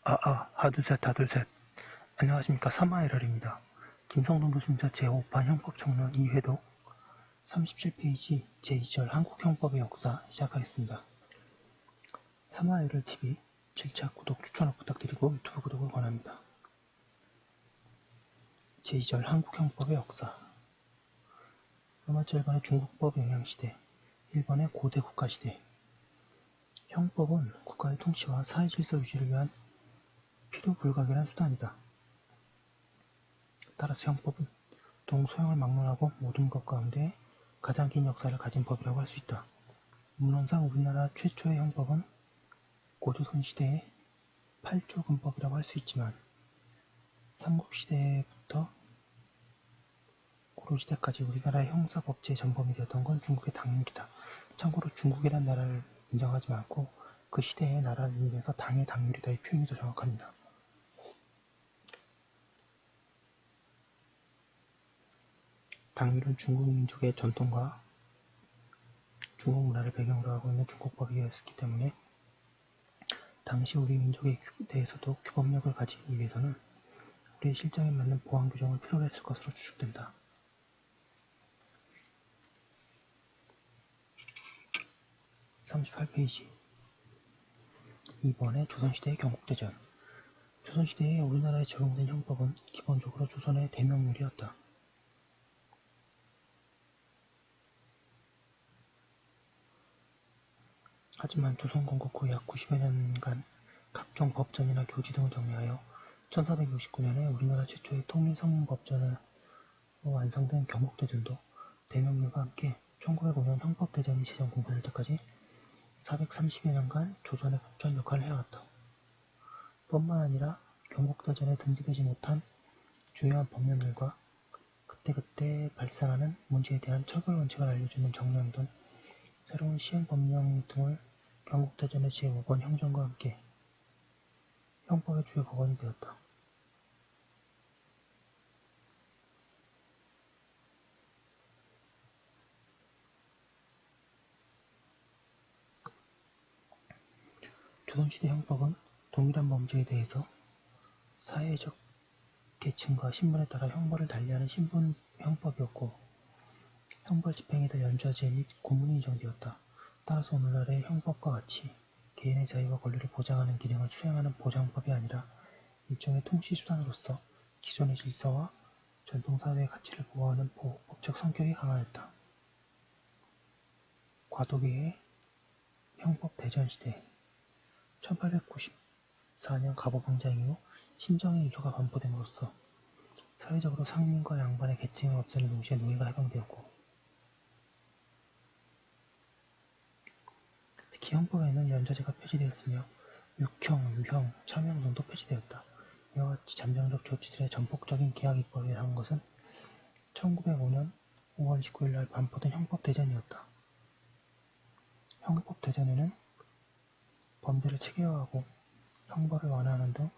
하둘셋 하둘셋. 안녕하십니까. 사마에럴입니다. 김성동 교수님자 제5판 형법총론 2회독 37페이지 제2절 한국형법의 역사 시작하겠습니다. 사마에럴TV 7차 구독 추천을 부탁드리고 유튜브 구독을 권합니다. 제2절 한국형법의 역사. 로마자 1번의 중국법 영향시대, 1번의 고대 국가시대. 형법은 국가의 통치와 사회질서 유지를 위한 필요 불가결한 수단이다. 따라서 형법은 동소양을 막론하고 모든 것 가운데 가장 긴 역사를 가진 법이라고 할 수 있다. 문헌상 우리나라 최초의 형법은 고조선 시대의 8조 근법이라고 할 수 있지만 삼국시대부터 고려시대까지 우리나라의 형사법제의 전범이 되었던 건 중국의 당률이다. 참고로 중국이란 나라를 인정하지 않고 그 시대의 나라를 의미해서 당의 당률이다의 표현이 더 정확합니다. 당률은 중국 민족의 전통과 중국 문화를 배경으로 하고 있는 중국법이었기 때문에 당시 우리 민족에 대해서도 규범력을 가지기 위해서는 우리의 실정에 맞는 보안 규정을 필요로 했을 것으로 추측된다. 38페이지 2번의 조선시대의 경국대전. 조선시대에 우리나라에 적용된 형법은 기본적으로 조선의 대명률이었다. 하지만 조선 건국 후 약 90여 년간 각종 법전이나 교지 등을 정리하여 1469년에 우리나라 최초의 통일성문법전으로 완성된 경국대전도 대명률과 함께 1905년 형법대전이 제정 공포될 때까지 430여 년간 조선의 법전 역할을 해왔다. 뿐만 아니라 경국대전에 등기되지 못한 중요한 법률들과 그때그때 발생하는 문제에 대한 처벌 원칙을 알려주는 정령 등 새로운 시행법령 등을 경국대전의 제5번 형정과 함께 형법의 주요 법원이 되었다. 조선시대 형법은 동일한 범죄에 대해서 사회적 계층과 신분에 따라 형벌을 달리하는 신분 형법이었고 형벌 집행에 대한 연좌제 및 고문이 인정되었다. 따라서 오늘날의 형법과 같이 개인의 자유와 권리를 보장하는 기능을 수행하는 보장법이 아니라 일종의 통치수단으로서 기존의 질서와 전통사회의 가치를 보호하는 보호법적 성격이 강하였다. 과도기의 형법 대전시대 1894년 갑오병장 이후 신정의 이조가 반포됨으로써 사회적으로 상민과 양반의 계층을 없애는 동시에 노예가 해방되었고 특히 형법에는 연좌제가 폐지되었으며 육형, 유형, 참형 등도 폐지되었다. 이와 같이 잠정적 조치들의 전폭적인 개혁 입법에 한 것은 1905년 5월 19일 날 반포된 형법대전이었다. 형법대전에는 범죄를 체계화하고 형벌을 완화하는 등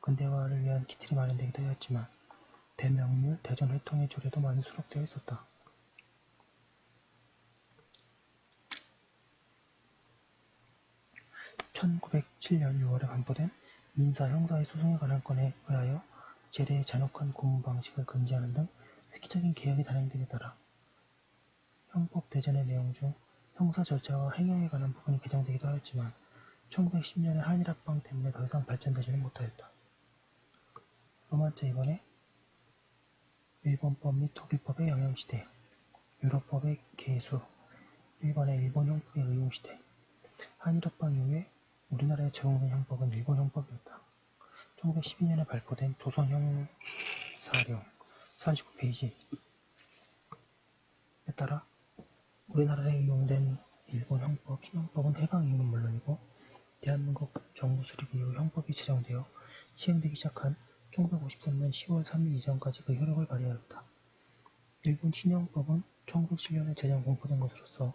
근대화를 위한 기틀이 마련되기도 하였지만 대명률, 대전회통의 조례도 많이 수록되어 있었다. (1907년 6월에) 반포된 민사, 형사의 소송에 관한 건에 의하여 재래의 잔혹한 고문 방식을 금지하는 등 획기적인 개혁이 단행됨에 따라 형법 대전의 내용 중 형사 절차와 행형에 관한 부분이 개정되기도 하였지만 1910년의 한일합방 때문에 더 이상 발전되지는 못하였다. 로마자 2번의 일본법 및 독일법의 영향시대, 유럽법의 개수, 1번의 일본 형법의 의용시대. 한일합방 이후에 우리나라에 적용된 형법은 일본 형법이었다. 1912년에 발표된 조선형사령 39페이지에 따라 우리나라에 의용된 일본 형법, 신형법은 해방 이후는 물론이고 대한민국 정부 수립 이후 형법이 제정되어 시행되기 시작한 1953년 10월 3일 이전까지 그 효력을 발휘하였다. 일본 신형법은 1907년에 제정 공포된 것으로서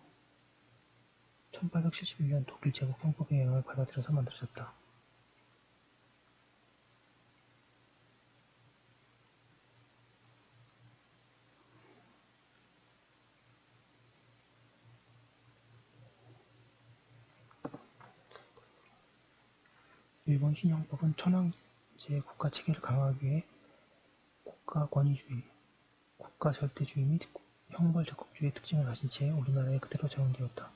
1871년 독일 제국 형법의 영향을 받아들여서 만들어졌다. 일본 신형법은 천황제의 국가 체계를 강화하기 위해 국가 권위주의, 국가 절대주의 및 형벌 적극주의의 특징을 가진 채 우리나라에 그대로 적용되었다.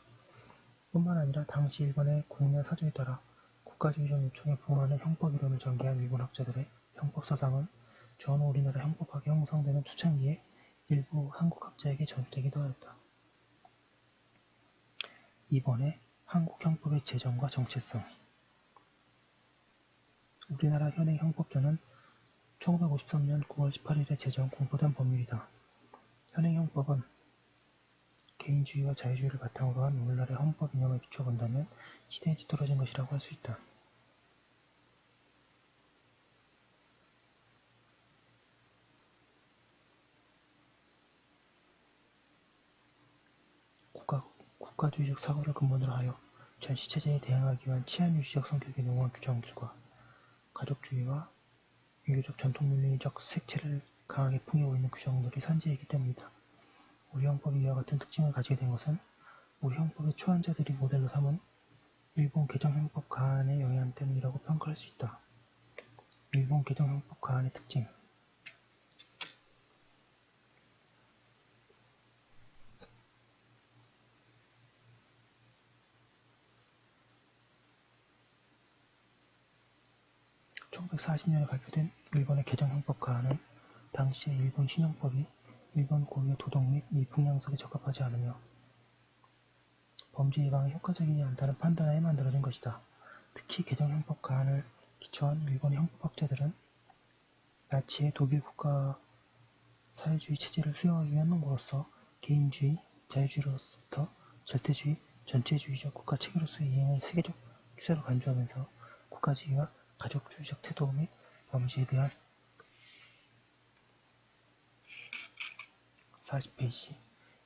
뿐만 아니라 당시 일본의 국내 사정에 따라 국가주의적 요청에 부응하는 형법 이론을 전개한 일본 학자들의 형법 사상은 전후 우리나라 형법학이 형성되는 초창기에 일부 한국 학자에게 전수되기도 하였다. 이번에 한국 형법의 제정과 정체성. 우리나라 현행 형법전은 1953년 9월 18일에 제정 공포된 법률이다. 현행 형법은 개인주의와 자유주의를 바탕으로 한 오늘날의 헌법 이념을 비춰본다면 시대에 뒤떨어진 것이라고 할 수 있다. 국가주의적 사고를 근본으로 하여 전시체제에 대항하기 위한 치안유지적 성격의 농후한 규정들과 가족주의와 유교적 전통윤리적 색채를 강하게 풍기고 있는 규정들이 산재이기 때문이다. 우리 형법이 이와 같은 특징을 가지게 된 것은 우리 형법의 초안자들이 모델로 삼은 일본 개정형법 가안의 영향 때문이라고 평가할 수 있다. 일본 개정형법 가안의 특징. (1940년에) 발표된 일본의 개정형법 가안은 당시의 일본 신형법이 일본 고유의 도덕 및 미풍 양속에 적합하지 않으며 범죄 예방에 효과적이지 않다는 판단하에 만들어진 것이다. 특히 개정형법 가안을 기초한 일본의 형법학자들은 나치의 독일 국가 사회주의 체제를 수용하기 위한 논거로서 개인주의, 자유주의로부터 절대주의, 전체주의적 국가 체계로서의 이행을 세계적 추세로 간주하면서 국가주의와 가족주의적 태도 및 범죄에 대한 40페이지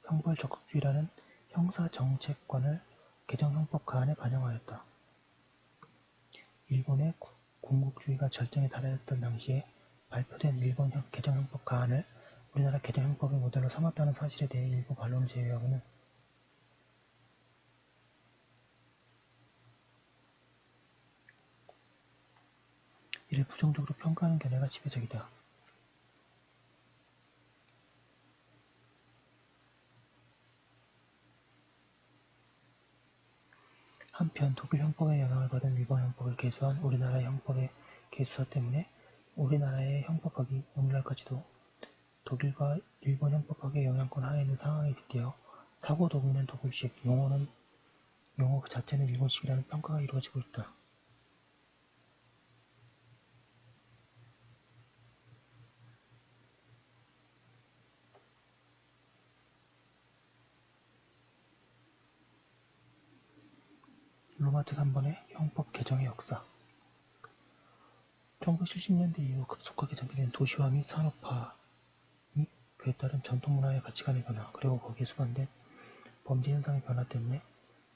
형벌 적극주의라는 형사정책관을 개정형법 가안에 반영하였다. 일본의 군국주의가 절정에 달하였던 당시에 발표된 일본 개정형법 가안을 우리나라 개정형법의 모델로 삼았다는 사실에 대해 일부 반론을 제외하고는 이를 부정적으로 평가하는 견해가 지배적이다. 한편 독일 형법의 영향을 받은 일본 형법을 계수한 우리나라의 형법의 계수사 때문에 우리나라의 형법학이 오늘날까지도 독일과 일본 형법학의 영향권 하에 있는 상황에 빗대어 사고 도구는 독일식, 용어 그 자체는 일본식이라는 평가가 이루어지고 있다. 로마트 3번의 형법 개정의 역사. 1970년대 이후 급속하게 전개된 도시화 및 산업화 및 그에 따른 전통문화의 가치관의 변화, 그리고 거기에 수반된 범죄 현상의 변화 때문에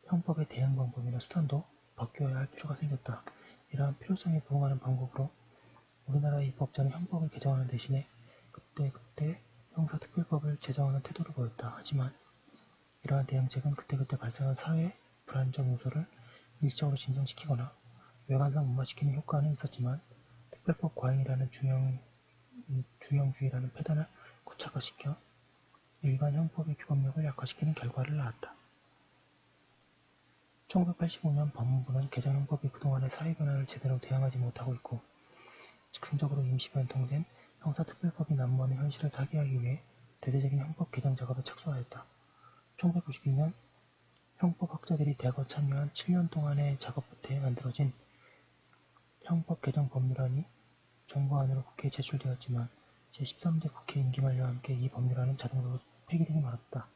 형법의 대응 방법이나 수단도 바뀌어야 할 필요가 생겼다. 이러한 필요성에 부응하는 방법으로 우리나라의 입법자는 형법을 개정하는 대신에 그때그때 형사특별법을 제정하는 태도를 보였다. 하지만 이러한 대응책은 그때그때 발생한 사회 불안정 요소를 일시적으로 진정시키거나 외관상 무마시키는 효과는 있었지만 특별법 과잉이라는 중형주의라는 폐단을 고착화시켜 일반 형법의 규범력을 약화시키는 결과를 낳았다. 1985년 법무부는 개정형법이 그동안의 사회 변화를 제대로 대응하지 못하고 있고 즉흥적으로 임시 변통된 형사특별법이 난무하는 현실을 타개하기 위해 대대적인 형법 개정 작업에 착수하였다. 1992년 형법학자들이 대거 참여한 7년 동안의 작업 끝에 만들어진 형법 개정 법률안이 정부안으로 국회에 제출되었지만 제13대 국회 임기 만료와 함께 이 법률안은 자동으로 폐기되기 말았다.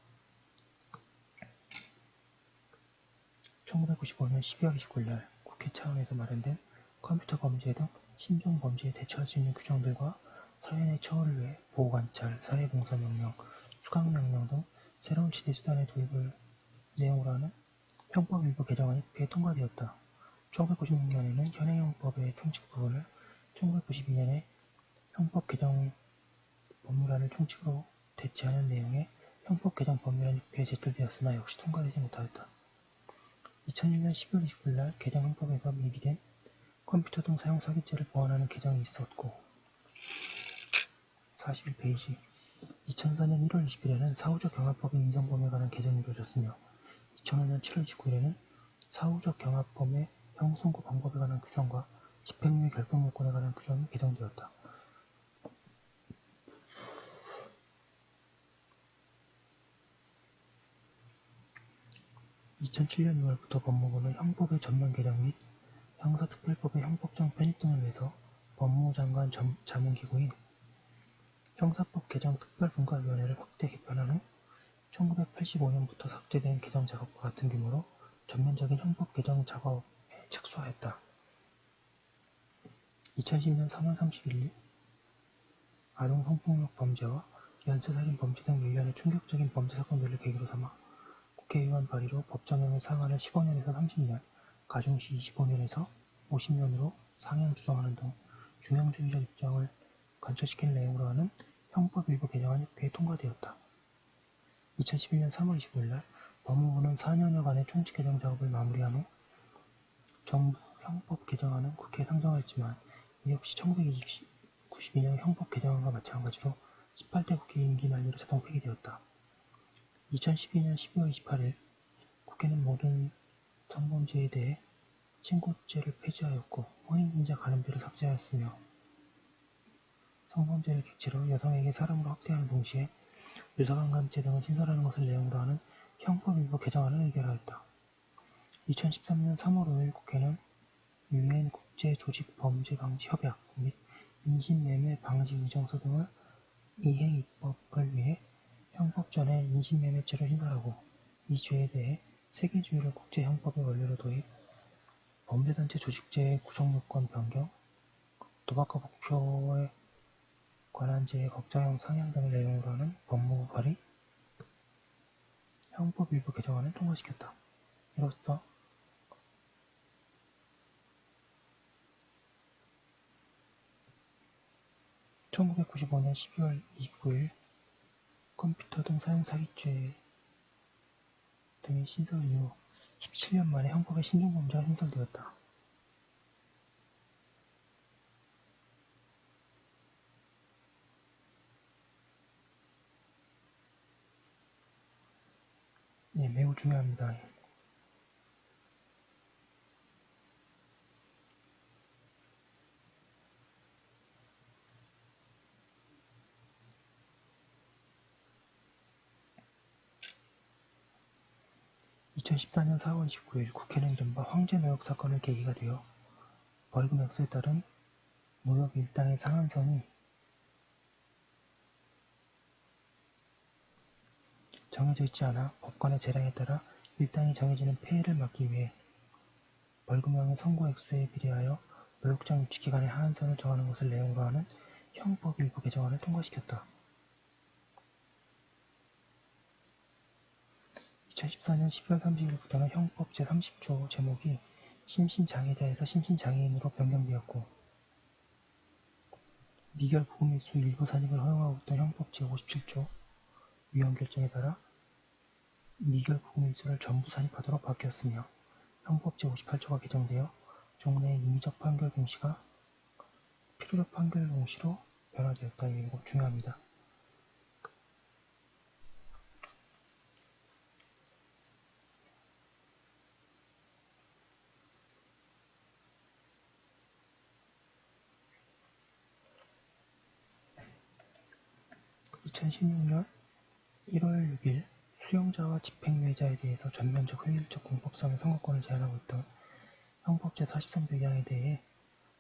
1995년 12월 29일 국회 차원에서 마련된 컴퓨터 범죄 등 신종 범죄에 대처할 수 있는 규정들과 사회 내 처우를 위해 보호관찰, 사회봉사명령, 수강명령 등 새로운 지대수단의 도입을 내용으로 하는 형법 일부 개정안이 국회에 통과되었다. 1996년에는 현행형법의 총칙 부분을 1992년에 형법 개정 법률안을 총칙으로 대체하는 내용의 형법 개정 법률안이 국회에 제출되었으나 역시 통과되지 못하였다. 2001년 12월 29일 날 개정 형법에서 미비된 컴퓨터 등 사용 사기죄를 보완하는 개정이 있었고 41페이지 2004년 1월 20일에는 사후적 경합법의 인정 범위에 관한 개정이 이루어졌으며 2005년 7월 29일에는 사후적 경합범의 형성구 방법에 관한 규정과 집행유예 결정 요건에 관한 규정이 개정되었다. 2007년 2월부터 법무부는 형법의 전면 개정 및 형사특별법의 형법정 편입 등을 위해서 법무부 장관 자문기구인 형사법 개정 특별분과위원회를 확대 개편한 후 1985년부터 삭제된 개정 작업과 같은 규모로 전면적인 형법 개정 작업에 착수하였다. 2010년 3월 31일 아동 성폭력 범죄와 연쇄살인 범죄 등 일련의 충격적인 범죄 사건들을 계기로 삼아 국회의원 발의로 법정형의 상한을 15년에서 30년, 가중시 25년에서 50년으로 상향 조정하는 등 중형주의적 입장을 관철시키는 내용으로 하는 형법 일부 개정안이 국회에 통과되었다. 2011년 3월 25일날 법무부는 4년여간의 총칙 개정 작업을 마무리한 후 정부 형법 개정안은 국회에 상정하였지만 이 역시 1992년 형법 개정안과 마찬가지로 18대 국회 임기 만료로 자동 폐기되었다. 2012년 12월 28일 국회는 모든 성범죄에 대해 친고죄를 폐지하였고 혼인신자 간음죄를 삭제하였으며 성범죄를 객체로 여성에게 사람으로 학대하는 동시에 유사강간죄 등을 신설하는 것을 내용으로 하는 형법 일부 개정안을 의결하였다. 2013년 3월 5일 국회는 유엔 국제조직범죄방지협약 및 인신매매 방지 의정서 등을 이행 입법을 위해 형법전에 인신매매죄를 신설하고 이 죄에 대해 세계주의를 국제형법의 원리로 도입, 범죄단체 조직죄의 구성요건 변경, 도박과 목표에 관한 죄의 법정형 상향 등을 내용으로 하는 법무부 발의 형법 일부 개정안을 통과시켰다. 이로써 1995년 12월 29일 컴퓨터 등 사용 사기죄 등의 신설 이후 17년 만에 형법의 신종범죄가 신설되었다. 네, 매우 중요합니다. 2014년 4월 29일 국회는 이른바 황제노역 사건을 계기가 되어 벌금 액수에 따른 노역 일당의 상한선이 정해져 있지 않아 법관의 재량에 따라 일당이 정해지는 폐해를 막기 위해 벌금형의 선고 액수에 비례하여 노역장 유치기간의 하한선을 정하는 것을 내용으로 하는 형법 일부 개정안을 통과시켰다. 2014년 12월 30일부터는 형법 제30조 제목이 심신장애자에서 심신장애인으로 변경되었고 미결 부검일수 일부 산입을 허용하고 있던 형법 제57조 위헌 결정에 따라 미결 부검일수를 전부 산입하도록 바뀌었으며 형법 제58조가 개정되어 종래의 임의적 판결 공시가 필요적 판결 공시로 변화되었다. 이거 중요합니다. 2016년 1월 6일 수용자와 집행유예자에 대해서 전면적 효율적 공법상의 선고권을 제한하고 있던 형법 제43조 2항에 대해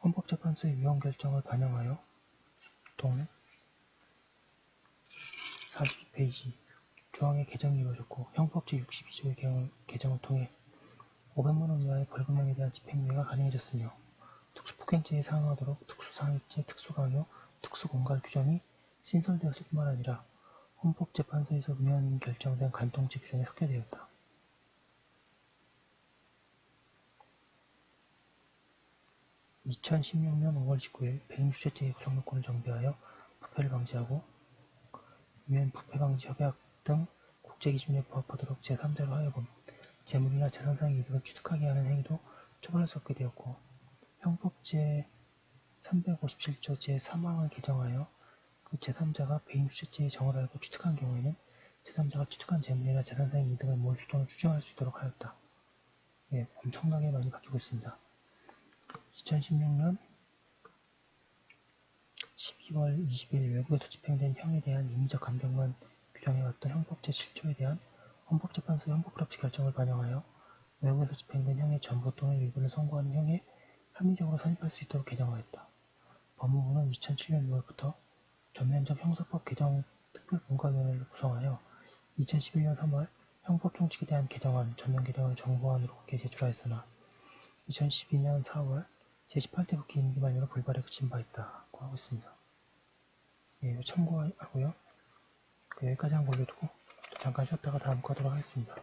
헌법재판소의 위헌 결정을 반영하여 동 42페이지 조항의 개정이 이루어졌고 형법 제62조의 개정을 통해 500만원 이하의 벌금형에 대한 집행유예가 가능해졌으며 특수폭행죄에 상응하도록 특수상해죄, 특수강요, 특수공갈 규정이 신설되었을 뿐만 아니라 헌법재판소에서 위헌 결정된 간통죄 규정에 삭제되었다. 2016년 5월 19일 배임주체죄의 구성요건을 정비하여 부패를 방지하고 유엔 부패방지협약 등 국제기준에 부합하도록 제3자로 하여금 재물이나 재산상의 이득을 취득하게 하는 행위도 처벌할 수 없게 되었고 형법 제357조 제3항을 개정하여 그 제3자가 배임수재죄의 정을 알고 취득한 경우에는 제3자가 취득한 재물이나 재산상의 이득을 몰수 또는 추정할 수 있도록 하였다. 예, 엄청나게 많이 바뀌고 있습니다. 2016년 12월 20일 외국에서 집행된 형에 대한 임의적 감경만 규정해왔던 형법 제7조에 대한 헌법재판소의 헌법불합치 결정을 반영하여 외국에서 집행된 형의 전부 또는 일부를 선고하는 형에 합리적으로 선입할 수 있도록 개정하였다. 법무부는 2007년 6월부터 전면적 형사법 개정 특별분과위원회를 구성하여 2011년 3월 형법총칙에 대한 개정안, 전면 개정을 정부안으로 제출하였으나 2012년 4월 제18대 국회 임기 만료로 불발에 그친 바 있다고 하고 있습니다. 예, 참고하고요. 여기까지 한 걸로 두고 잠깐 쉬었다가 다음 거 하도록 하겠습니다.